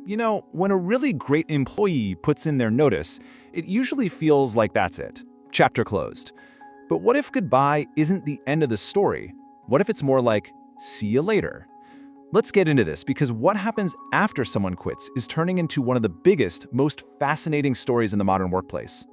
You know, when a really great employee puts in their notice, it usually feels like that's it. Chapter closed. But what if goodbye isn't the end of the story? What if it's more like, see you later? Let's get into this because what happens after someone quits is turning into one of the biggest, most fascinating stories in the modern workplace.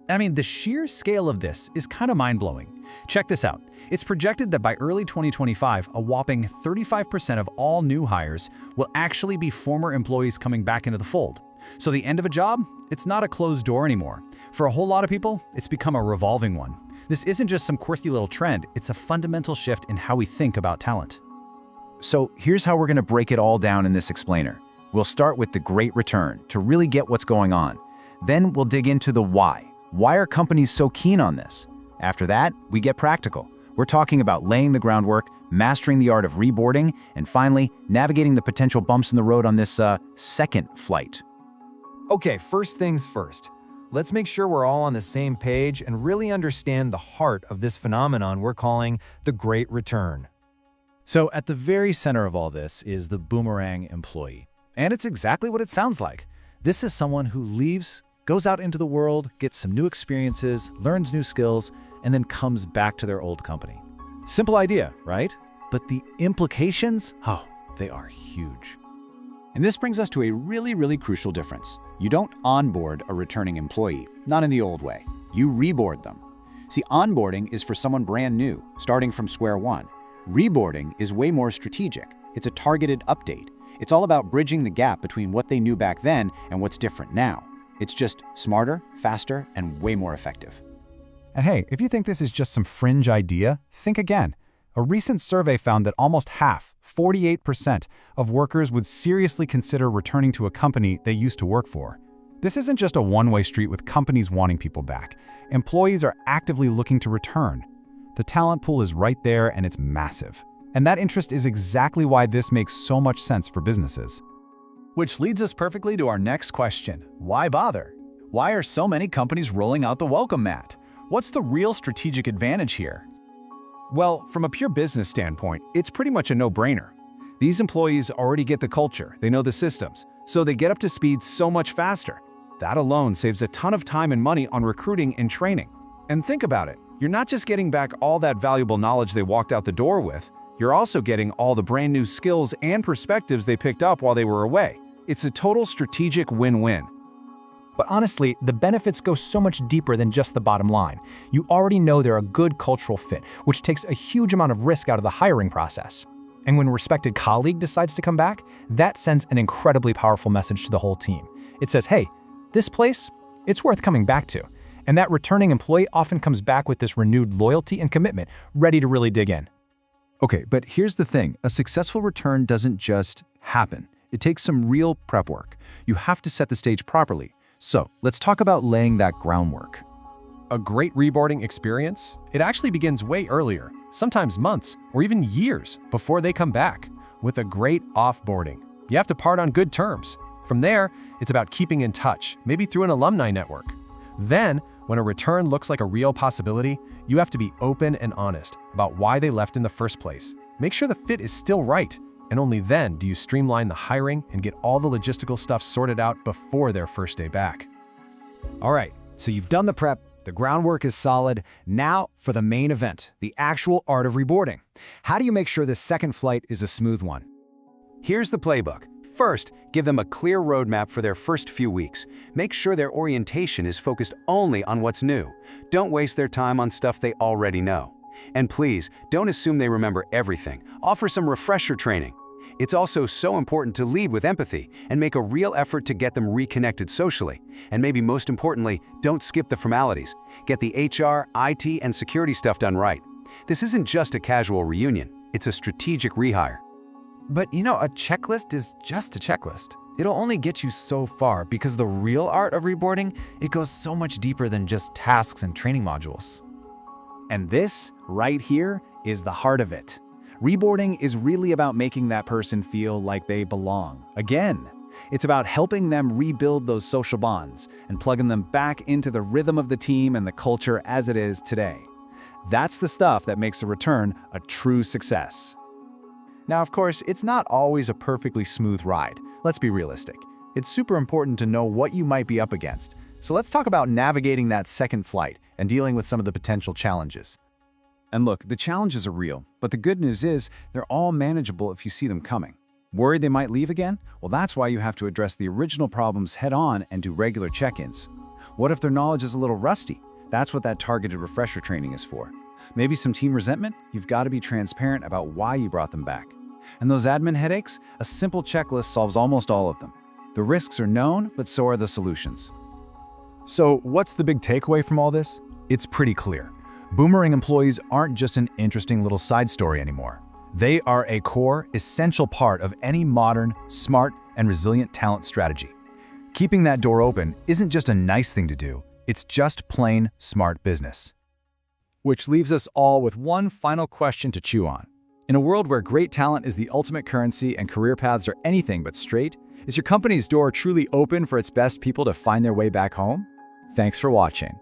I mean, the sheer scale of this is kind of mind-blowing. Check this out. It's projected that by early 2025, a whopping 35% of all new hires will actually be former employees coming back into the fold. So the end of a job, it's not a closed door anymore. For a whole lot of people, it's become a revolving one. This isn't just some quirky little trend, it's a fundamental shift in how we think about talent. So here's how we're going to break it all down in this explainer. We'll start with the great return to really get what's going on. Then we'll dig into the why. Why are companies so keen on this? After that, we get practical. We're talking about laying the groundwork, mastering the art of reboarding, and finally, navigating the potential bumps in the road on this second flight. Okay, first things first. Let's make sure we're all on the same page and really understand the heart of this phenomenon we're calling the Great Return. So at the very center of all this is the boomerang employee. And it's exactly what it sounds like. This is someone who leaves, goes out into the world, gets some new experiences, learns new skills, and then comes back to their old company. Simple idea, right? But the implications, they are huge. And this brings us to a really crucial difference. You don't onboard a returning employee, not in the old way. You reboard them. See, onboarding is for someone brand new, starting from square one. Reboarding is way more strategic. It's a targeted update. It's all about bridging the gap between what they knew back then and what's different now. It's just smarter, faster, and way more effective. And hey, if you think this is just some fringe idea, think again. A recent survey found that almost half, 48%, of workers would seriously consider returning to a company they used to work for. This isn't just a one-way street with companies wanting people back. Employees are actively looking to return. The talent pool is right there and it's massive. And that interest is exactly why this makes so much sense for businesses. Which leads us perfectly to our next question. Why bother? Why are so many companies rolling out the welcome mat? What's the real strategic advantage here? Well, from a pure business standpoint, it's pretty much a no-brainer. These employees already get the culture, they know the systems, so they get up to speed so much faster. That alone saves a ton of time and money on recruiting and training. And think about it, you're not just getting back all that valuable knowledge they walked out the door with, you're also getting all the brand new skills and perspectives they picked up while they were away. It's a total strategic win-win. But honestly, the benefits go so much deeper than just the bottom line. You already know they're a good cultural fit, which takes a huge amount of risk out of the hiring process. And when a respected colleague decides to come back, that sends an incredibly powerful message to the whole team. It says, hey, this place, it's worth coming back to. And that returning employee often comes back with this renewed loyalty and commitment, ready to really dig in. Okay, but here's the thing. A successful return doesn't just happen. It takes some real prep work. You have to set the stage properly. So let's talk about laying that groundwork. A great reboarding experience, it actually begins way earlier, sometimes months or even years before they come back, with a great offboarding. You have to part on good terms. From there, it's about keeping in touch, maybe through an alumni network. Then, when a return looks like a real possibility, you have to be open and honest about why they left in the first place. Make sure the fit is still right, and only then do you streamline the hiring and get all the logistical stuff sorted out before their first day back. All right, so you've done the prep, the groundwork is solid. Now for the main event, the actual art of reboarding. How do you make sure this second flight is a smooth one? Here's the playbook. First, give them a clear roadmap for their first few weeks. Make sure their orientation is focused only on what's new. Don't waste their time on stuff they already know. And please, don't assume they remember everything. Offer some refresher training. It's also so important to lead with empathy and make a real effort to get them reconnected socially. And maybe most importantly, don't skip the formalities. Get the HR, IT, and security stuff done right. This isn't just a casual reunion. It's a strategic rehire. But you know, a checklist is just a checklist. It'll only get you so far because the real art of reboarding, it goes so much deeper than just tasks and training modules. And this, right here, is the heart of it. Reboarding is really about making that person feel like they belong. Again, it's about helping them rebuild those social bonds and plugging them back into the rhythm of the team and the culture as it is today. That's the stuff that makes a return a true success. Now, of course, it's not always a perfectly smooth ride. let's be realistic. It's super important to know what you might be up against. So let's talk about navigating that second flight and dealing with some of the potential challenges. And look, the challenges are real, but the good news is they're all manageable if you see them coming. Worried they might leave again? Well, that's why you have to address the original problems head-on and do regular check-ins. What if their knowledge is a little rusty? That's what that targeted refresher training is for. Maybe some team resentment? You've got to be transparent about why you brought them back. And those admin headaches? A simple checklist solves almost all of them. The risks are known, but so are the solutions. So what's the big takeaway from all this? It's pretty clear. Boomerang employees aren't just an interesting little side story anymore. They are a core, essential part of any modern, smart, and resilient talent strategy. Keeping that door open isn't just a nice thing to do, it's just plain smart business. Which leaves us all with one final question to chew on. In a world where great talent is the ultimate currency and career paths are anything but straight, is your company's door truly open for its best people to find their way back home? Thanks for watching.